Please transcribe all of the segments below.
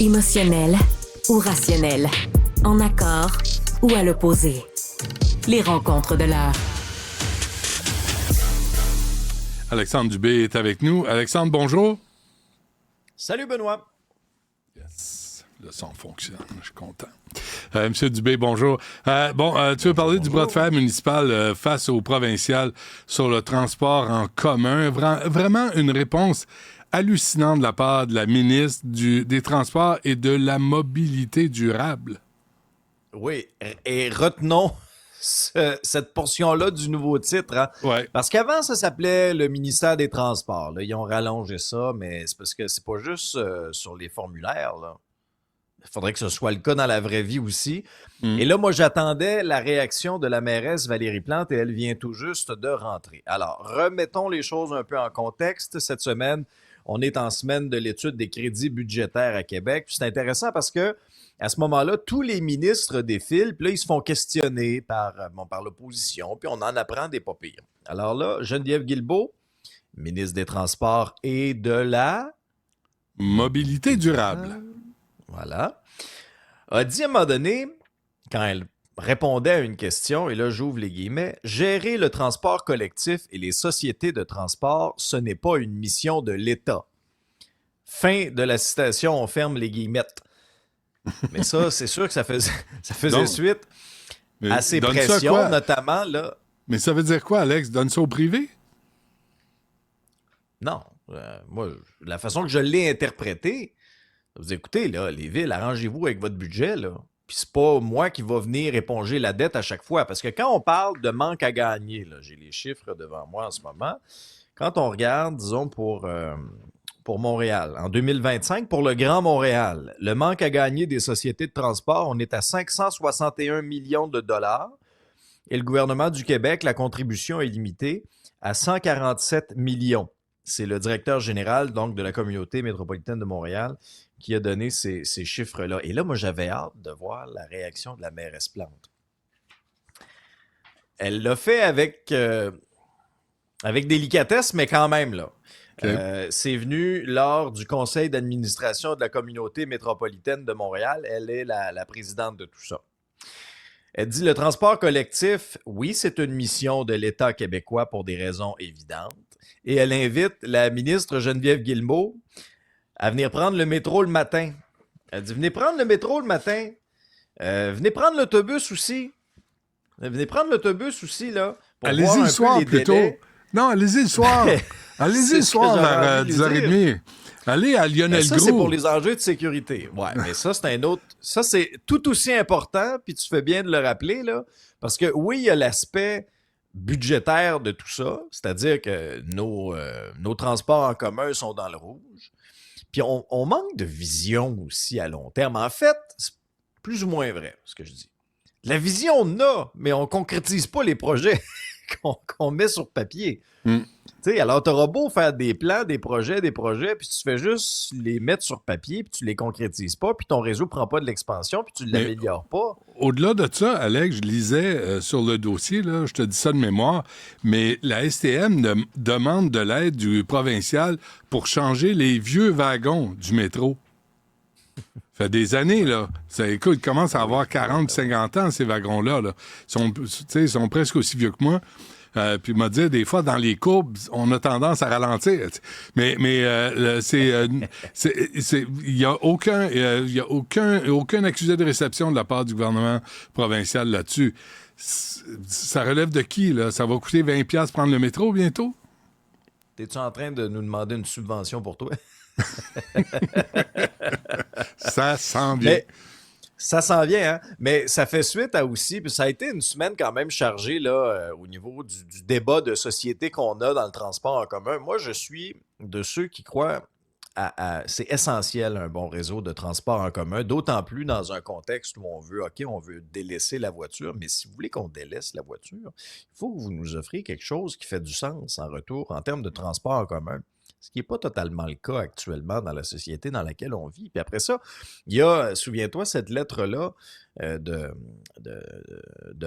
Émotionnel ou rationnel, en accord ou à l'opposé. Les rencontres de l'heure. Alexandre Dubé est avec nous. Alexandre, bonjour. Salut Benoît. Yes, le son fonctionne, je suis content. Monsieur Dubé, bonjour. Tu veux parler du bras de fer municipal face au provincial sur le transport en commun. Vraiment une réponse hallucinante de la part de la ministre des Transports et de la Mobilité durable. Oui, et retenons cette portion-là du nouveau titre. Hein? Ouais. Parce qu'avant, ça s'appelait le ministère des Transports. Là. Ils ont rallongé ça, mais c'est parce que c'est pas juste sur les formulaires. Là. Il faudrait que ce soit le cas dans la vraie vie aussi. Et là, moi, j'attendais la réaction de la mairesse Valérie Plante et elle vient tout juste de rentrer. Alors, remettons les choses un peu en contexte. Cette semaine, on est en semaine de l'étude des crédits budgétaires à Québec. Puis c'est intéressant parce que à ce moment-là, tous les ministres défilent, puis là, ils se font questionner par l'opposition, puis on en apprend des pas pires. Alors là, Geneviève Guilbeault, ministre des Transports et de la... Mobilité durable. Voilà. A dit à un moment donné, quand elle répondait à une question, et là, j'ouvre les guillemets, « Gérer le transport collectif et les sociétés de transport, ce n'est pas une mission de l'État. » Fin de la citation, on ferme les guillemettes. Mais ça, c'est sûr que ça faisait suite à ces pressions, notamment là. Mais ça veut dire quoi, Alex? Donne ça au privé? Non. Moi, la façon que je l'ai interprété, vous écoutez, là, les villes, arrangez-vous avec votre budget, là. Puis c'est pas moi qui va venir éponger la dette à chaque fois. Parce que quand on parle de manque à gagner, là, j'ai les chiffres devant moi en ce moment, quand on regarde, disons, pour Montréal. En 2025, pour le Grand Montréal, le manque à gagner des sociétés de transport, on est à 561 millions de dollars. Et le gouvernement du Québec, la contribution est limitée à 147 millions. C'est le directeur général donc, de la communauté métropolitaine de Montréal qui a donné ces chiffres-là. Et là, moi, j'avais hâte de voir la réaction de la mairesse Plante. Elle l'a fait avec délicatesse, mais quand même, là. Okay. C'est venu lors du conseil d'administration de la communauté métropolitaine de Montréal. Elle est la présidente de tout ça. Elle dit, le transport collectif, oui, c'est une mission de l'État québécois pour des raisons évidentes. Et elle invite la ministre Geneviève Guilbeault à venir prendre le métro le matin. Elle dit, venez prendre le métro le matin. Venez prendre l'autobus aussi. Venez prendre l'autobus aussi, là. Allez-y le soir, plutôt. Délais. Non, allez-y le soir. Allez-y le soir vers 10h30. Allez à Lionel-Groulx. Ça, c'est pour les enjeux de sécurité. Ouais, mais ça, c'est un autre... Ça, c'est tout aussi important, puis tu fais bien de le rappeler, là, parce que oui, il y a l'aspect budgétaire de tout ça, c'est-à-dire que nos transports en commun sont dans le rouge, puis on manque de vision aussi à long terme. En fait, c'est plus ou moins vrai, ce que je dis. La vision, on a, mais on concrétise pas les projets qu'on met sur papier. Alors, tu auras beau faire des plans, des projets, puis tu fais juste les mettre sur papier, puis tu les concrétises pas, puis ton réseau prend pas de l'expansion, puis tu ne l'améliores pas. Au-delà de ça, Alex, je lisais sur le dossier, là, je te dis ça de mémoire, mais la STM demande de l'aide du provincial pour changer les vieux wagons du métro. Ça fait des années, là. Écoute, ils commencent à avoir 40, 50 ans, ces wagons-là. Là. Ils sont presque aussi vieux que moi. Puis il m'a dit, des fois, dans les courbes, on a tendance à ralentir. Mais il n'y a aucun accusé de réception de la part du gouvernement provincial là-dessus. Ça relève de qui, là? Ça va coûter 20$ prendre le métro bientôt? T'es-tu en train de nous demander une subvention pour toi? Ça s'en vient. Ça s'en vient, hein? Mais ça fait suite à aussi, puis ça a été une semaine quand même chargée là, au niveau du débat de société qu'on a dans le transport en commun. Moi, je suis de ceux qui croient c'est essentiel un bon réseau de transport en commun, d'autant plus dans un contexte où on veut délaisser la voiture, mais si vous voulez qu'on délaisse la voiture, il faut que vous nous offriez quelque chose qui fait du sens en retour en termes de transport en commun. Ce qui n'est pas totalement le cas actuellement dans la société dans laquelle on vit. Puis après ça, il y a, souviens-toi, cette lettre-là de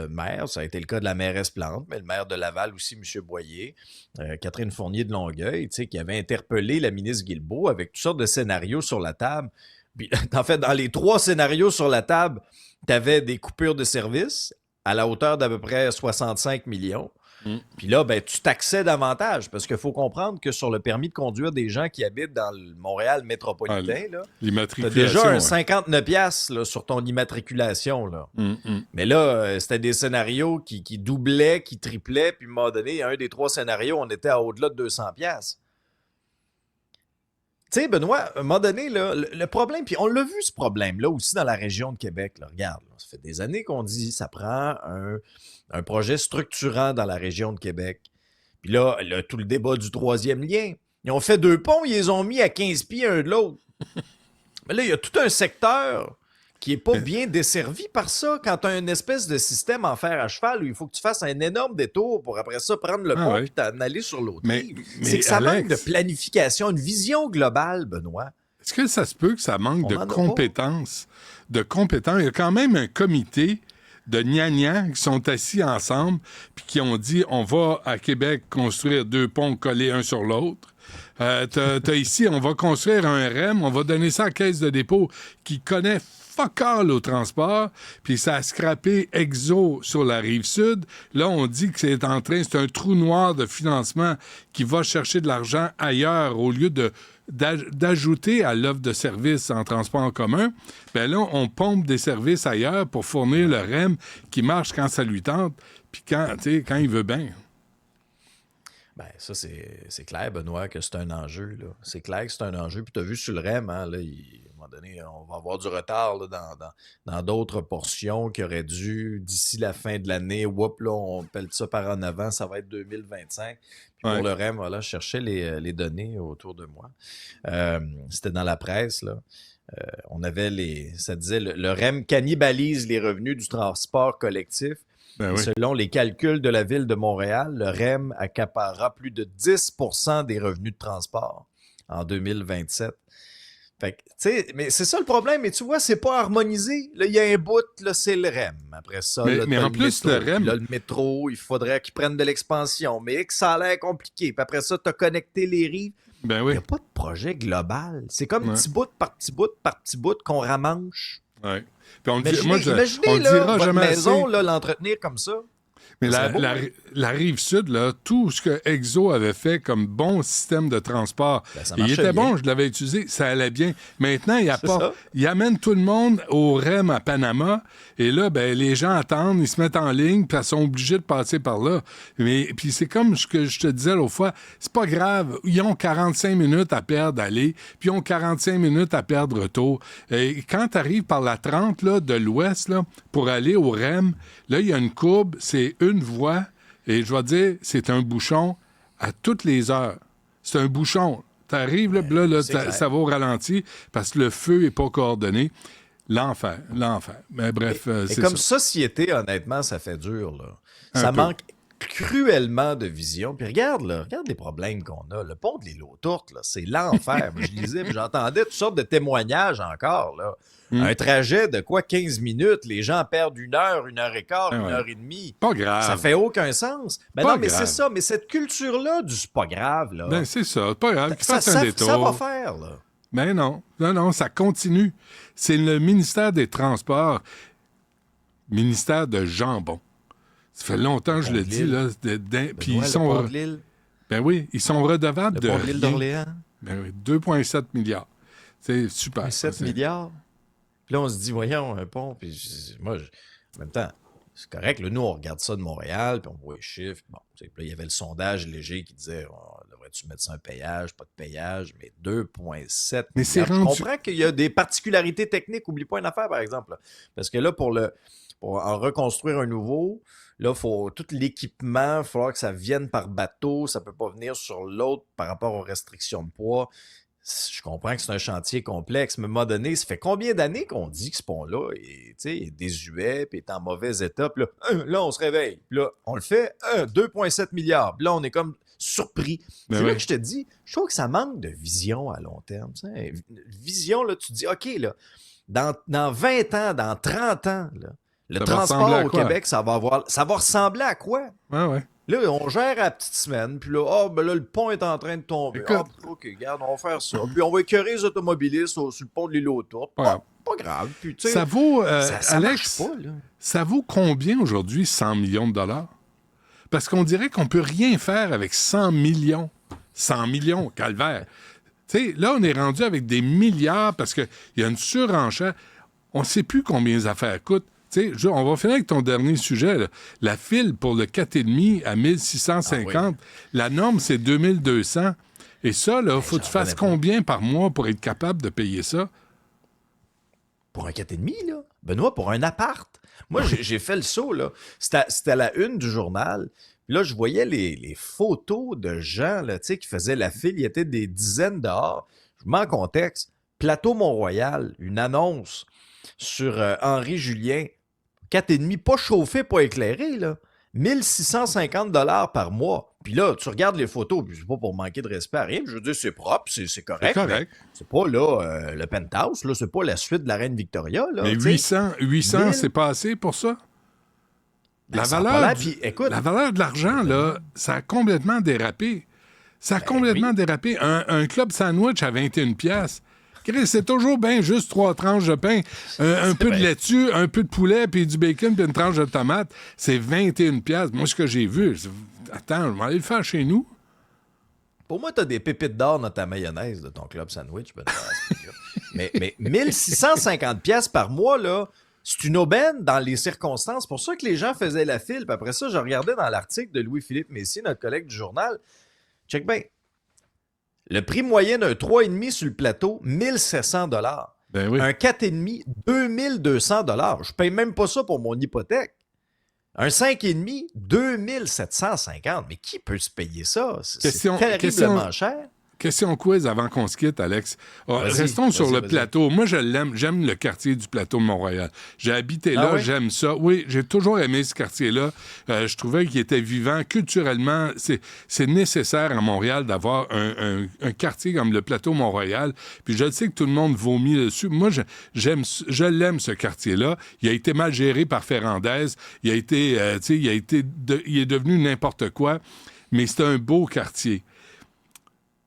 maire. Ça a été le cas de la mairesse Plante, mais le maire de Laval aussi, M. Boyer, Catherine Fournier de Longueuil, qui avait interpellé la ministre Guilbeault avec toutes sortes de scénarios sur la table. Puis, en fait, dans les 3 scénarios sur la table, tu avais des coupures de service à la hauteur d'à peu près 65 millions. Puis là, ben, tu taxais davantage parce qu'il faut comprendre que sur le permis de conduire des gens qui habitent dans le Montréal métropolitain, tu as déjà un 59 piastres là, sur ton immatriculation. Là. Mais là, c'était des scénarios qui doublaient, qui triplaient, puis à un moment donné, un des 3 scénarios, on était à au-delà de 200 piastres. Tu sais, Benoît, à un moment donné, là, le problème, puis on l'a vu ce problème-là aussi dans la région de Québec. Là. Regarde, là, ça fait des années qu'on dit ça prend un projet structurant dans la région de Québec. Puis là, tout le débat du 3e lien. Ils ont fait 2 ponts, ils les ont mis à 15 pieds un de l'autre. Mais là, il y a tout un secteur qui n'est pas bien desservi par ça. Quand tu as une espèce de système en fer à cheval où il faut que tu fasses un énorme détour pour après ça prendre le pont et t'en aller sur l'autre. C'est que ça manque de planification, une vision globale, Benoît. Est-ce que ça se peut que ça manque de compétences? Il y a quand même un comité de gnagnas qui sont assis ensemble puis qui ont dit on va à Québec construire 2 ponts collés un sur l'autre. T'as ici, on va construire un REM, on va donner ça à la Caisse de dépôt qui connaît fuck all au transport, puis ça a scrappé Exo sur la Rive-Sud. Là, on dit que c'est un trou noir de financement qui va chercher de l'argent ailleurs au lieu d'ajouter à l'offre de services en transport en commun. Bien là, on pompe des services ailleurs pour fournir le REM qui marche quand ça lui tente, puis quand il veut bien. Ben, ça, c'est clair, Benoît, que c'est un enjeu. Là. C'est clair que c'est un enjeu. Puis tu as vu sur le REM, hein, là, à un moment donné, on va avoir du retard là, dans d'autres portions qui auraient dû, d'ici la fin de l'année, là, on pèle ça par en avant, ça va être 2025. Puis pour le REM, voilà, je cherchais les données autour de moi. C'était dans la presse, là. On avait ça disait, le REM cannibalise les revenus du transport collectif. Ben oui. Selon les calculs de la Ville de Montréal, le REM accaparera plus de 10% des revenus de transport en 2027. Fait que, tu sais, mais c'est ça le problème. Mais tu vois, c'est pas harmonisé. Là, il y a un bout, là, c'est le REM. Après ça, mais en plus, le REM... Là, le métro, il faudrait qu'il prenne de l'expansion. Mais que ça a l'air compliqué. Puis après ça, tu as connecté les rives. Ben oui. Il n'y a pas de projet global. C'est comme petit bout par petit bout par petit bout qu'on ramanche. Oui. Imaginez, votre maison, là, l'entretenir comme ça. Mais la Rive-Sud, là, tout ce que Exo avait fait comme bon système de transport, il était bien. Bon, je l'avais utilisé, ça allait bien. Maintenant, il amène tout le monde au REM à Panama, et là, ben, les gens attendent, ils se mettent en ligne, puis ils sont obligés de passer par là. Puis c'est comme ce que je te disais l'autre fois, c'est pas grave, ils ont 45 minutes à perdre aller, puis ils ont 45 minutes à perdre retour. Et quand tu arrives par la 30 là, de l'Ouest, là, pour aller au REM, là, il y a une courbe, c'est une voie, et je vais dire, c'est un bouchon à toutes les heures. C'est un bouchon. T'arrives, là, ça va au ralenti, parce que le feu n'est pas coordonné. L'enfer. Mais bref, c'est comme ça. Société, honnêtement, ça fait dur, là. Ça manque cruellement de vision. Puis regarde les problèmes qu'on a. Le pont de l'île aux Tourtes, là, c'est l'enfer. Je lisais, puis j'entendais toutes sortes de témoignages encore, là. Un trajet de 15 minutes, les gens perdent 1 heure, 1 heure et quart, 1 heure et demie. Pas grave. Ça fait aucun sens. Ben non, mais c'est ça. Mais cette culture-là du c'est pas grave, là. Ben c'est ça, pas grave. Ça va faire, là. Ben non, ça continue. C'est le ministère des Transports, ministère de jambon. Ça fait longtemps que je le dis, là. Puis ils sont... Le pont de l'île. Ben oui, ils sont redevables de... Le pont de l'île d'Orléans. Ben oui, 2,7 milliards. C'est super. 7 milliards. Puis là, on se dit, voyons, un pont. Puis moi, en même temps, c'est correct. Là, nous, on regarde ça de Montréal, puis on voit les chiffres. Bon, puis là, il y avait le sondage léger qui disait, devrais-tu mettre ça un payage, pas de payage, mais 2,7 mais milliards. Je comprends qu'il y a des particularités techniques. Oublie pas une affaire, par exemple. Là. Parce que là, pour en reconstruire un nouveau, là, tout l'équipement, il va falloir que ça vienne par bateau. Ça ne peut pas venir sur l'autre par rapport aux restrictions de poids. Je comprends que c'est un chantier complexe, mais à un moment donné, ça fait combien d'années qu'on dit que ce pont-là est désuet et est en mauvais état? Puis là, on se réveille. Puis là, on le fait, 2,7 milliards. Puis là, on est comme surpris. C'est là que je te dis, je trouve que ça manque de vision à long terme. Vision, là, tu te dis, OK, là, dans 20 ans, dans 30 ans, là, Le Ça va ressembler transport à au quoi? Québec, ça va ressembler à quoi? Ouais. Là, on gère à la petite semaine, puis là, ben là, le pont est en train de tomber. Écoute. OK, regarde, on va faire ça. Puis on va écœurer les automobilistes sur le pont de l'île aux Tourtes. Ouais. Pas grave. Puis, tu sais, Ça vaut, ça Alex, marche pas, là. ça vaut combien aujourd'hui 100 millions de dollars? Parce qu'on dirait qu'on peut rien faire avec 100 millions. 100 millions, calvaire. Tu sais, là, on est rendu avec des milliards parce qu'il y a une surenchère. On ne sait plus combien les affaires coûtent. Tu sais, on va finir avec ton dernier sujet. Là. La file pour le 4,5 à 1650, la norme, c'est 2200. Et ça, il faut que tu fasses combien par mois pour être capable de payer ça? Pour un 4,5, là. Benoît, pour un appart. Moi, j'ai fait le saut, là. C'était à la une du journal. Puis là, je voyais les photos de gens là, qui faisaient la file. Il y était des dizaines dehors. Je vous mets en contexte. Plateau Mont-Royal, une annonce sur Henri Julien. 4,5, pas chauffé, pas éclairé, là. 1650 $ par mois. Puis là, tu regardes les photos, puis c'est pas pour manquer de respect à rien. Je veux dire, c'est propre, c'est correct. C'est correct. C'est pas, là, le penthouse, là. C'est pas la suite de la Reine Victoria, là. Mais 800, c'est pas assez pour ça? Ben, la valeur de l'argent, là, ça a complètement dérapé. Ça a complètement dérapé. Un club sandwich à 21 piastres. Chris, c'est toujours bien juste 3 tranches de pain, un peu de laitue, un peu de poulet, puis du bacon, puis une tranche de tomate. C'est 21 piastres. Moi, ce que j'ai vu, attends, je vais aller le faire chez nous. Pour moi, t'as des pépites d'or dans ta mayonnaise de ton club sandwich. mais 1650 piastres par mois, là, c'est une aubaine dans les circonstances. C'est pour ça que les gens faisaient la file. Puis après ça, je regardais dans l'article de Louis-Philippe Messier, notre collègue du journal. Check bien. Le prix moyen d'un 3,5 sur le plateau, 1700 $. Ben oui. Un 4,5, 2200 $. Je paye même pas ça pour mon hypothèque. Un 5,5, 2750. Mais qui peut se payer ça? C'est terriblement cher. Question quiz avant qu'on se quitte, Alex. Restons sur le plateau. Moi, je l'aime. J'aime le quartier du plateau de Mont-Royal. J'ai habité là, j'aime ça. Oui, j'ai toujours aimé ce quartier-là. Je trouvais qu'il était vivant. Culturellement, c'est nécessaire à Montréal d'avoir un quartier comme le plateau Mont-Royal. Puis je sais que tout le monde vomit dessus. Moi, je l'aime, ce quartier-là. Il a été mal géré par Ferrandez. Il est devenu n'importe quoi. Mais c'est un beau quartier.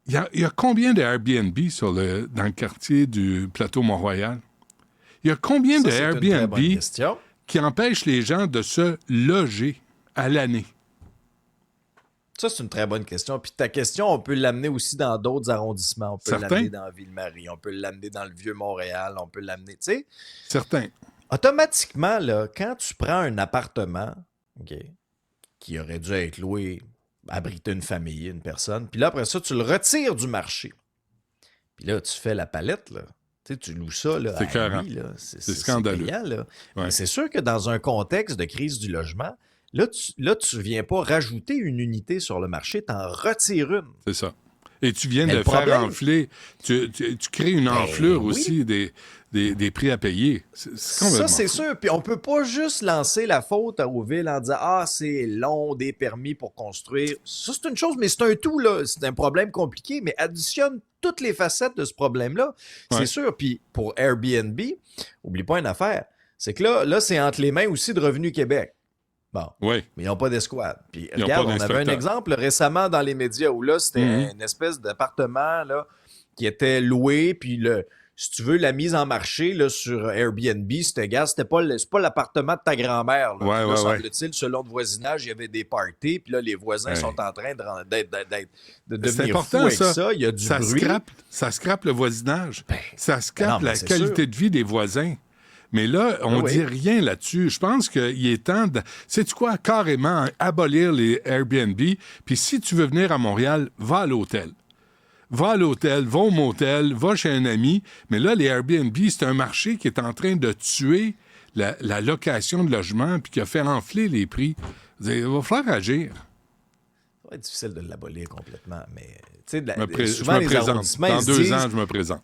Il y a combien de Airbnb dans le quartier du plateau Mont-Royal? Il y a combien de Airbnb qui empêchent les gens de se loger à l'année? Ça, c'est une très bonne question. Puis ta question, on peut l'amener aussi dans d'autres arrondissements. On peut l'amener dans Ville-Marie, on peut l'amener dans le Vieux-Montréal, on peut l'amener, tu sais. Certain. Automatiquement, là, quand tu prends un appartement qui aurait dû être loué, abriter une famille, une personne. Puis là, après ça, tu le retires du marché. Puis là, tu fais la palette, là. Tu sais, tu loues ça, là. C'est écœurant. C'est scandaleux. Payant, là. Ouais. Mais c'est sûr que dans un contexte de crise du logement, là, tu viens pas rajouter une unité sur le marché, tu en retires une. C'est ça. Et tu viens de faire enfler. Tu crées une enflure aussi des prix à payer. Ça, c'est sûr. Puis on peut pas juste lancer la faute aux villes en disant « Ah, c'est long, des permis pour construire. » Ça, c'est une chose, mais c'est un tout, là. C'est un problème compliqué, mais additionne toutes les facettes de ce problème-là. Ouais. C'est sûr. Puis pour Airbnb, oublie pas une affaire. C'est que là, c'est entre les mains aussi de Revenu Québec. Bon. Oui. Mais ils n'ont pas d'escouade. Puis regarde, on avait un exemple récemment dans les médias où là, c'était une espèce d'appartement là, qui était loué, puis si tu veux, la mise en marché là, sur Airbnb, c'était pas l'appartement de ta grand-mère. Là. Ouais, là, semble-t-il, selon le voisinage, il y avait des parties, puis là, les voisins sont en train de devenir fous avec ça. Il y a du bruit. Ça scrape le voisinage. Ça scrape la qualité de vie des voisins. Mais là, on dit rien là-dessus. Je pense qu'il est temps de... Sais-tu quoi? Carrément abolir les Airbnb. Puis si tu veux venir à Montréal, va à l'hôtel. Va à l'hôtel, va au motel, va chez un ami. Mais là, les Airbnb, c'est un marché qui est en train de tuer la location de logement puis qui a fait enfler les prix. Il va falloir agir. Ça va être difficile de l'abolir complètement, mais... souvent, les arrondissements, dans 2 ans, je me présente.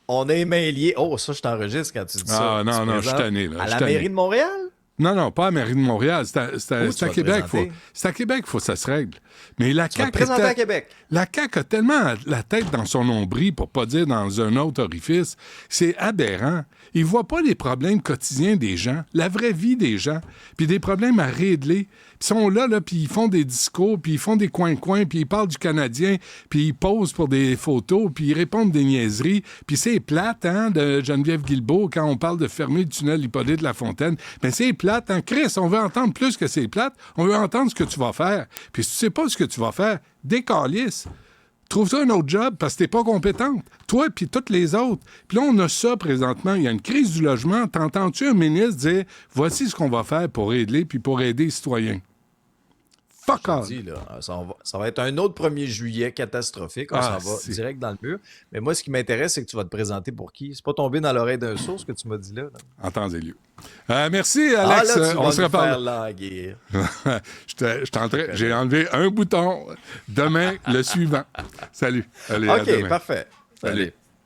On est main liés. Oh, ça, je t'enregistre quand tu dis ça. Ah non, je suis tanné. Là. À la mairie de Montréal? Non, pas à la mairie de Montréal. C'est à Québec. C'est à Québec qu'il faut que ça se règle. Mais la Tu vas CAQ te présenter à Québec. La CAQ a tellement la tête dans son nombril, pour pas dire dans un autre orifice, c'est aberrant. Ils ne voient pas les problèmes quotidiens des gens, la vraie vie des gens, puis des problèmes à régler. Puis ils sont là, puis ils font des discours, puis ils font des coins-coins, puis ils parlent du Canadien, puis ils posent pour des photos, puis ils répondent des niaiseries. Puis c'est plate, hein, de Geneviève Guilbeault, quand on parle de fermer le tunnel Hippolyte Lafontaine. Mais c'est plate, hein, Chris, on veut entendre plus que c'est plate, on veut entendre ce que tu vas faire. Puis si tu sais pas ce que tu vas faire, décalisse. Trouve-toi un autre job parce que t'es pas compétente. Toi puis toutes les autres. Puis là, on a ça présentement. Il y a une crise du logement. T'entends-tu un ministre dire « Voici ce qu'on va faire pour aider puis pour aider les citoyens. » Fuck off! Ça va être un autre 1er juillet catastrophique. On s'en va direct dans le mur. Mais moi, ce qui m'intéresse, c'est que tu vas te présenter pour qui? C'est pas tombé dans l'oreille d'un sourd, ce que tu m'as dit là. En temps et lieu. Merci, Alex. Là, on se reparle. J'ai enlevé un bouton. Demain, le suivant. Salut. Allez, OK, parfait. Salut.